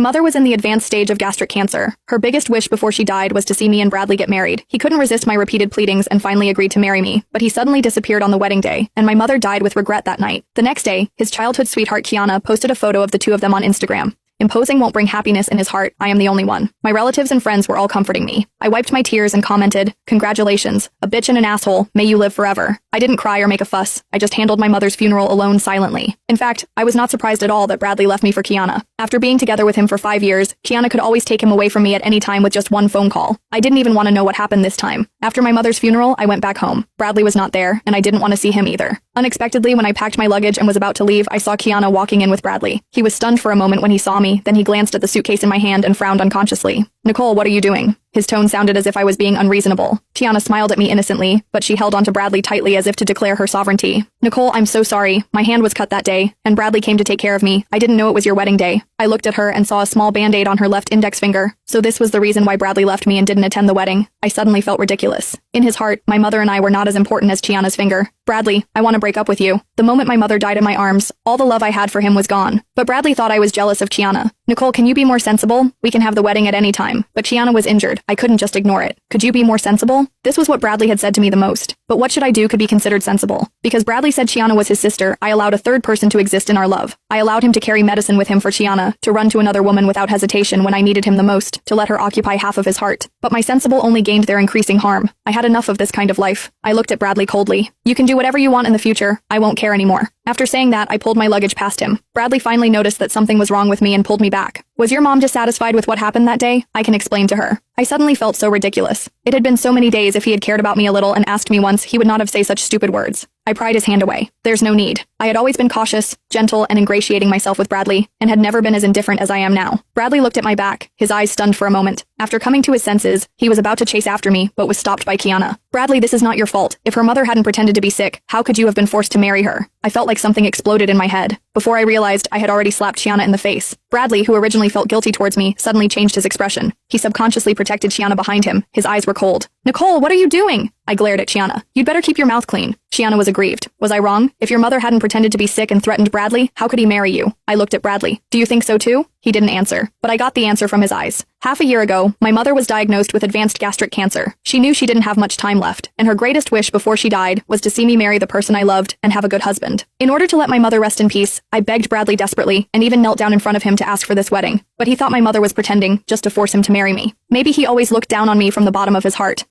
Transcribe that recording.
Mother was in the advanced stage of gastric cancer. Her biggest wish before she died was to see me and Bradley get married. He couldn't resist my repeated pleadings and finally agreed to marry me, but he suddenly disappeared on the wedding day, and my mother died with regret that night. The next day, his childhood sweetheart Kiana posted a photo of the two of them on Instagram. Imposing won't bring happiness in his heart, I am the only one. My relatives and friends were all comforting me. I wiped my tears and commented, "Congratulations, a bitch and an asshole, may you live forever." I didn't cry or make a fuss, I just handled my mother's funeral alone silently. In fact, I was not surprised at all that Bradley left me for Kiana. After being together with him for 5 years, Kiana could always take him away from me at any time with just one phone call. I didn't even want to know what happened this time. After my mother's funeral, I went back home. Bradley was not there, and I didn't want to see him either. Unexpectedly, when I packed my luggage and was about to leave, I saw Kiana walking in with Bradley. He was stunned for a moment when he saw me, then he glanced at the suitcase in my hand and frowned unconsciously. "Nicole, what are you doing?" His tone sounded as if I was being unreasonable. Kiana smiled at me innocently, but she held onto Bradley tightly as if to declare her sovereignty. "Nicole, I'm so sorry. My hand was cut that day, and Bradley came to take care of me. I didn't know it was your wedding day." I looked at her and saw a small band-aid on her left index finger. So this was the reason why Bradley left me and didn't attend the wedding. I suddenly felt ridiculous. In his heart, my mother and I were not as important as Kiana's finger. "Bradley, I want to break up with you." The moment my mother died in my arms, all the love I had for him was gone. But Bradley thought I was jealous of Kiana. "Nicole, can you be more sensible? We can have the wedding at any time." But Kiana was injured. I couldn't just ignore it. "Could you be more sensible?" This was what Bradley had said to me the most. But what should I do could be considered sensible? Because Bradley said Kiana was his sister, I allowed a third person to exist in our love. I allowed him to carry medicine with him for Kiana, to run to another woman without hesitation when I needed him the most, to let her occupy half of his heart. But my sensible only gained their increasing harm. I had enough of this kind of life. I looked at Bradley coldly. "You can do whatever you want in the future. I won't care anymore." After saying that, I pulled my luggage past him. Bradley finally noticed that something was wrong with me and pulled me back. "Was your mom dissatisfied with what happened that day?" I can explain to her. I suddenly felt so ridiculous. It had been so many days. If he had cared about me a little and asked me once, he would not have said such stupid words. I pried his hand away. "There's no need." I had always been cautious, gentle, and ingratiating myself with Bradley, and had never been as indifferent as I am now. Bradley looked at my back, his eyes stunned for a moment. After coming to his senses, he was about to chase after me, but was stopped by Kiana. "Bradley, this is not your fault. If her mother hadn't pretended to be sick, how could you have been forced to marry her?" I felt like something exploded in my head. Before I realized, I had already slapped Kiana in the face. Bradley, who originally felt guilty towards me, suddenly changed his expression. He subconsciously protected Kiana behind him. His eyes were cold. "Nicole, what are you doing?" I glared at Kiana. "You'd better keep your mouth clean." Kiana was aggrieved. "Was I wrong? If your mother hadn't pretended to be sick and threatened Bradley, how could he marry you?" I looked at Bradley. "Do you think so too?" He didn't answer, but I got the answer from his eyes. Half a year ago, my mother was diagnosed with advanced gastric cancer. She knew she didn't have much time left, and her greatest wish before she died was to see me marry the person I loved and have a good husband. In order to let my mother rest in peace, I begged Bradley desperately and even knelt down in front of him to ask for this wedding. But he thought my mother was pretending, just to force him to marry me. Maybe he always looked down on me from the bottom of his heart.